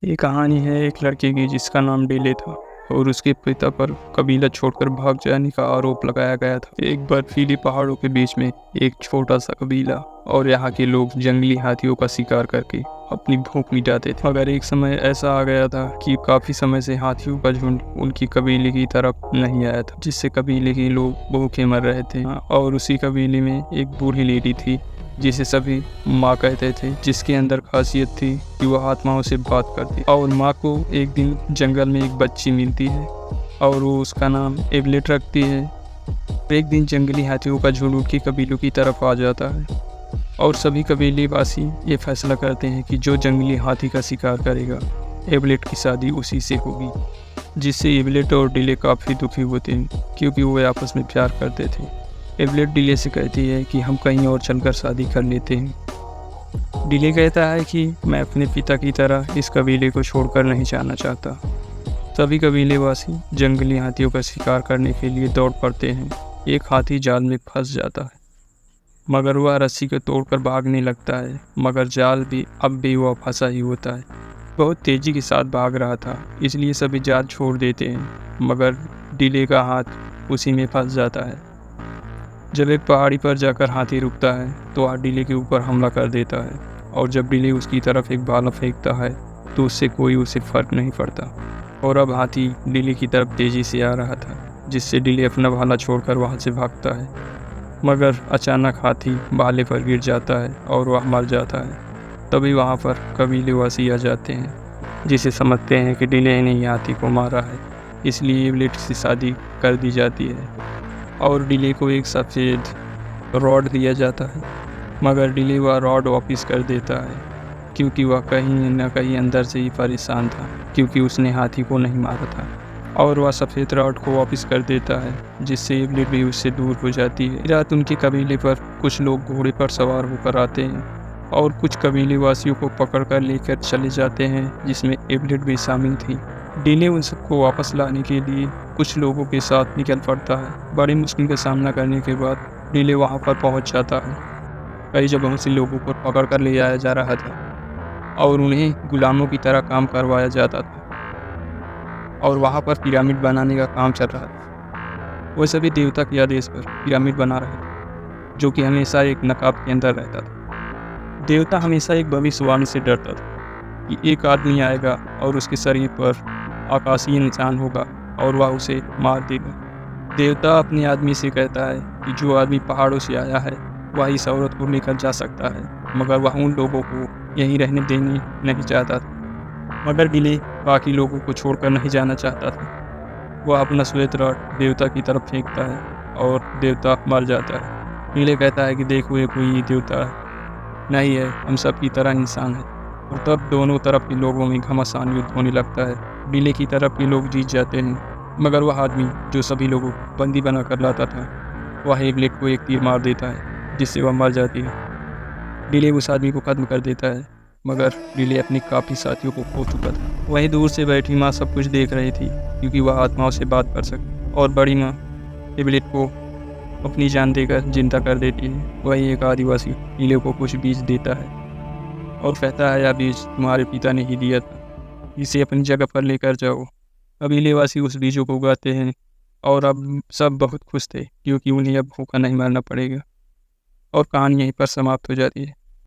ये कहानी है एक लड़के की जिसका नाम डीले था और उसके पिता पर कबीला छोड़कर भाग जाने का आरोप लगाया गया था। एक बर्फीली पहाड़ों के बीच में एक छोटा सा कबीला और यहाँ के लोग जंगली हाथियों का शिकार करके अपनी भूख मिटाते थे। मगर एक समय ऐसा आ गया था कि काफी समय से हाथियों का झुंड उनकी कबीले की तरफ नहीं आया था, जिससे कबीले के लोग भूखे मर रहे थे। और उसी कबीले में एक बूढ़ी लेडी थी जिसे सभी माँ कहते थे, जिसके अंदर खासियत थी कि वह आत्माओं से बात करती। और माँ को एक दिन जंगल में एक बच्ची मिलती है और वो उसका नाम एवलेट रखती है। एक दिन जंगली हाथियों का झुंड उनके कबीलों की तरफ आ जाता है और सभी कबीले वासी ये फैसला करते हैं कि जो जंगली हाथी का शिकार करेगा एवलेट की शादी उसी से होगी, जिससे एवलेट और डिले काफ़ी दुखी होते हैं क्योंकि वो आपस में प्यार करते थे। एवलेट डिले से कहती है कि हम कहीं और चलकर शादी कर लेते हैं। डिले कहता है कि मैं अपने पिता की तरह इस कबीले को छोड़कर नहीं जाना चाहता। सभी कबीलेवासी जंगली हाथियों का शिकार करने के लिए दौड़ पड़ते हैं। एक हाथी जाल में फंस जाता है मगर वह रस्सी को तोड़कर भागने लगता है, मगर जाल भी अब भी वह फंसा ही होता है। बहुत तेजी के साथ भाग रहा था, इसलिए सभी जाल छोड़ देते हैं, मगर डिले का हाथ उसी में फंस जाता है। जब एक पहाड़ी पर जाकर हाथी रुकता है तो वह डिले के ऊपर हमला कर देता है और जब डिले उसकी तरफ एक भाला फेंकता है तो उससे कोई उसे फर्क नहीं पड़ता। और अब हाथी डिले की तरफ तेजी से आ रहा था, जिससे डिले अपना भाला छोड़कर वहां से भागता है, मगर अचानक हाथी भाले पर गिर जाता है और वह मर जाता है। तभी वहां पर कबीलेवासी आ जाते हैं, जिसे समझते हैं कि डिले ने ही हाथी को मारा है, इसलिए एवलेट से शादी कर दी जाती है और डिले को एक सफ़ेद रॉड दिया जाता है। मगर डिले वह रॉड वापस कर देता है क्योंकि वह कहीं न कहीं अंदर से ही परेशान था, क्योंकि उसने हाथी को नहीं मारा था। और वह सफ़ेद रॉड को वापस कर देता है, जिससे एवलेट भी उससे दूर हो जाती है। रात उनके कबीले पर कुछ लोग घोड़े पर सवार होकर आते हैं और कुछ कबीले वासियों को पकड़ कर लेकर चले जाते हैं, जिसमें एवलेट भी शामिल थी। डिले उन सबको वापस लाने के लिए कुछ लोगों के साथ निकल पड़ता है। बड़ी मुश्किल का सामना करने के बाद डिले वहां पर पहुंच जाता है। कई जगहों से लोगों को पकड़ कर ले जाया जा रहा था और उन्हें गुलामों की तरह काम करवाया जाता था और वहां पर पिरामिड बनाने का काम चल रहा था। वो सभी देवता के आदेश पर पिरामिड बना रहे थे, जो कि हमेशा एक नकाब के अंदर रहता था। देवता हमेशा एक भविष्यवाणी से डरता था कि एक आदमी आएगा और उसके शरीर पर आकाशीय निशान होगा और वह उसे मार देगा। देवता अपने आदमी से कहता है कि जो आदमी पहाड़ों से आया है वह इस औरत को लेकर जा सकता है, मगर वह उन लोगों को यहीं रहने देने नहीं चाहता था। मगर डिले बाकी लोगों को छोड़कर नहीं जाना चाहता था। वह अपना श्वेत रॉड देवता की तरफ फेंकता है और देवता मर जाता है। डिले कहता है कि देखो ये कोई देवता नहीं है, हम सब की तरह इंसान है। और तब दोनों तरफ के लोगों में घमासान युद्ध होने लगता है। डिले की तरफ के लोग जीत जाते हैं, मगर वह आदमी जो सभी लोगों को बंदी बना कर लाता था, वह एवलेट को एक तीर मार देता है, जिससे वह मर जाती है। डिले उस आदमी को खत्म कर देता है, मगर डिले अपने काफ़ी साथियों को खो चुका था। वहीं दूर से बैठी माँ सब कुछ देख रही थी, क्योंकि वह आत्माओं से बात कर सके। और बड़ी माँ एवलेट को अपनी जान देकर जिंदा कर देती है। वहीं एक आदिवासी डिले को कुछ बीज देता है और कहता है, यह बीज तुम्हारे पिता ने ही दिया था, इसे अपनी जगह पर लेकर जाओ। कबीलेवासी उस बीजों को उगाते हैं और अब सब बहुत खुश थे, क्योंकि उन्हें अब भूखा नहीं मरना पड़ेगा। और कहानी यहीं पर समाप्त हो जाती है।